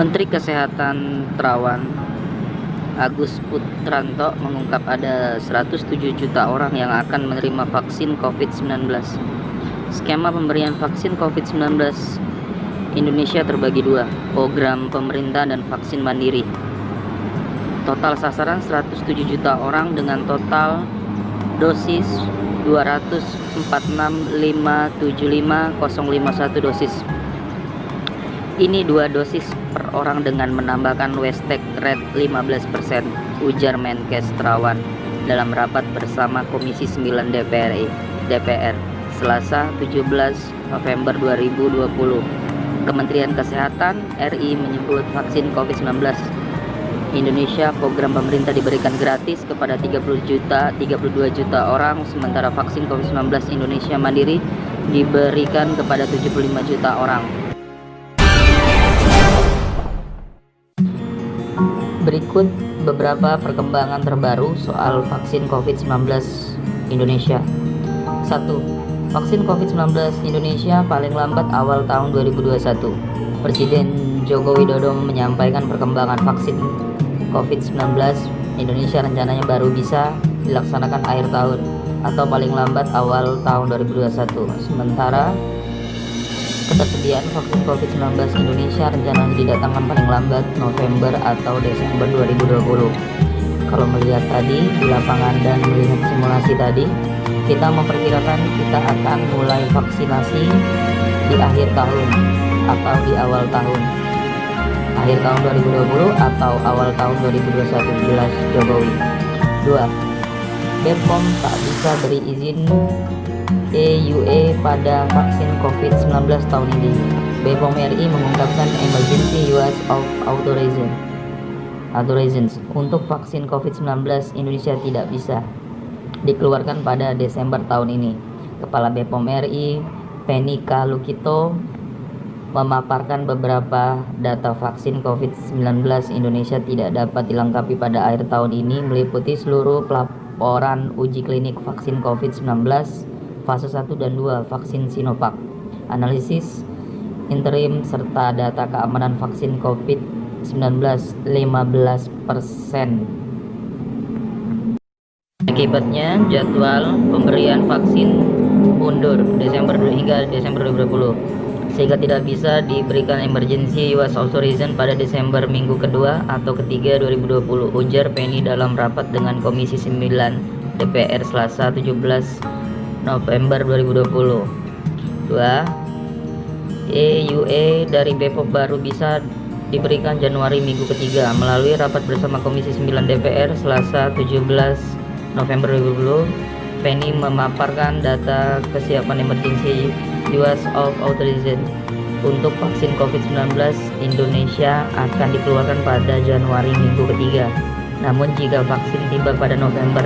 Menteri Kesehatan Terawan Agus Putranto mengungkap ada 107 juta orang yang akan menerima vaksin COVID-19. Skema pemberian vaksin COVID-19 Indonesia terbagi dua, program pemerintah dan vaksin mandiri. Total sasaran 107 juta orang dengan total dosis 246.575.051 dosis. Ini 2 dosis per orang dengan menambahkan wastage rate 15%, ujar Menkes Terawan dalam rapat bersama Komisi 9 DPR Selasa 17 November 2020. Kementerian Kesehatan RI menyebut vaksin COVID-19 Indonesia program pemerintah diberikan gratis kepada 32 juta orang, sementara vaksin COVID-19 Indonesia mandiri diberikan kepada 75 juta orang. Berikut beberapa perkembangan terbaru soal vaksin COVID-19 Indonesia. 1. Vaksin COVID-19 Indonesia paling lambat awal tahun 2021. Presiden Joko Widodo menyampaikan perkembangan vaksin COVID-19 Indonesia rencananya baru bisa dilaksanakan akhir tahun atau paling lambat awal tahun 2021. Sementara ketersediaan vaksin COVID-19 Indonesia rencananya didatangkan paling lambat November atau Desember 2020. Kalau melihat tadi di lapangan dan melihat simulasi tadi, kita memperkirakan kita akan mulai vaksinasi di akhir tahun atau di awal tahun. Akhir tahun 2020 atau awal tahun 2021, jelas Jokowi. 2. BPOM tak bisa beri izin EUA pada vaksin COVID-19 tahun ini. BPOM RI mengungkapkan emergency use of authorizations untuk vaksin COVID-19 Indonesia tidak bisa dikeluarkan pada Desember tahun ini. Kepala BPOM RI Penny Kalukito memaparkan beberapa data vaksin COVID-19 Indonesia tidak dapat dilengkapi pada akhir tahun ini, meliputi seluruh pelaporan uji klinik vaksin COVID-19 fase 1 dan 2 vaksin Sinovac, analisis interim serta data keamanan vaksin COVID-19 15%. Akibatnya jadwal pemberian vaksin mundur Desember hingga Desember 2020, sehingga tidak bisa diberikan emergency use authorization pada Desember minggu kedua atau ketiga 2020, ujar Penny dalam rapat dengan Komisi 9 DPR Selasa 17 November 2020. 2. EUA dari BPOM baru bisa diberikan Januari minggu ketiga. Melalui rapat bersama Komisi 9 DPR Selasa 17 November 2020, Penny memaparkan data kesiapan emergency use of authorization untuk vaksin COVID-19 Indonesia akan dikeluarkan pada Januari minggu ketiga. Namun jika vaksin tiba pada November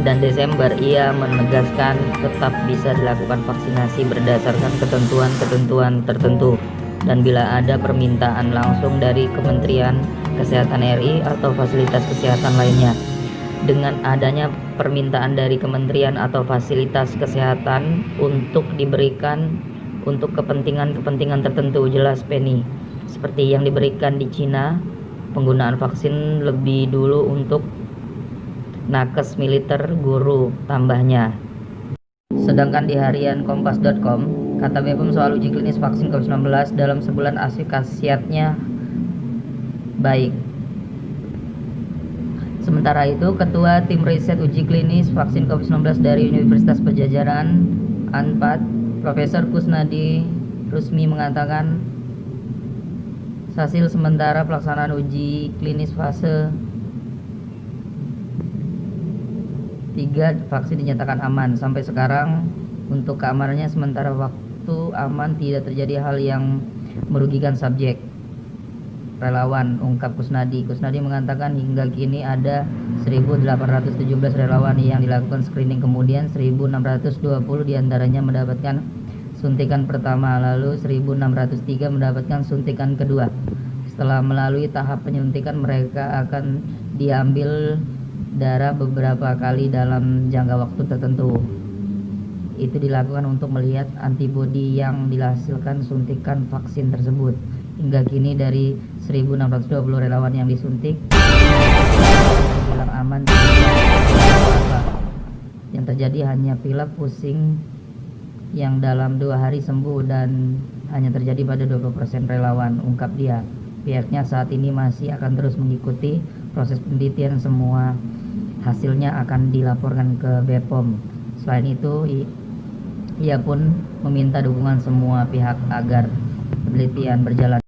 dan Desember, ia menegaskan tetap bisa dilakukan vaksinasi berdasarkan ketentuan-ketentuan tertentu dan bila ada permintaan langsung dari Kementerian Kesehatan RI atau fasilitas kesehatan lainnya. Dengan adanya permintaan dari kementerian atau fasilitas kesehatan untuk diberikan untuk kepentingan-kepentingan tertentu, jelas Penny, seperti yang diberikan di Cina, penggunaan vaksin lebih dulu untuk nakes militer, guru, tambahnya. Sedangkan di harian kompas.com, kata BPOM soal uji klinis vaksin COVID-19 dalam sebulan khasiatnya baik. Sementara itu, Ketua Tim Riset Uji Klinis Vaksin COVID-19 dari Universitas Padjadjaran Unpad, Profesor Kusnadi Rusmi mengatakan hasil sementara pelaksanaan uji klinis fase 3 vaksin dinyatakan aman. Sampai sekarang untuk keamanannya sementara waktu aman, tidak terjadi hal yang merugikan subjek. Relawan, ungkap Kusnadi. Kusnadi mengatakan hingga kini ada 1.817 relawan yang dilakukan screening, kemudian 1.620 diantaranya mendapatkan suntikan pertama, lalu 1.603 mendapatkan suntikan kedua. Setelah melalui tahap penyuntikan, mereka akan diambil darah beberapa kali dalam jangka waktu tertentu. Itu dilakukan untuk melihat antibodi yang dihasilkan suntikan vaksin tersebut. Hingga kini dari 1.620 relawan yang disuntik, bilang aman, apa. Yang terjadi hanya pilek, pusing yang dalam 2 hari sembuh dan hanya terjadi pada 20% relawan, ungkap dia. Pihaknya saat ini masih akan terus mengikuti proses penelitian, semua hasilnya akan dilaporkan ke BPOM. Selain itu, ia pun meminta dukungan semua pihak agar penelitian berjalan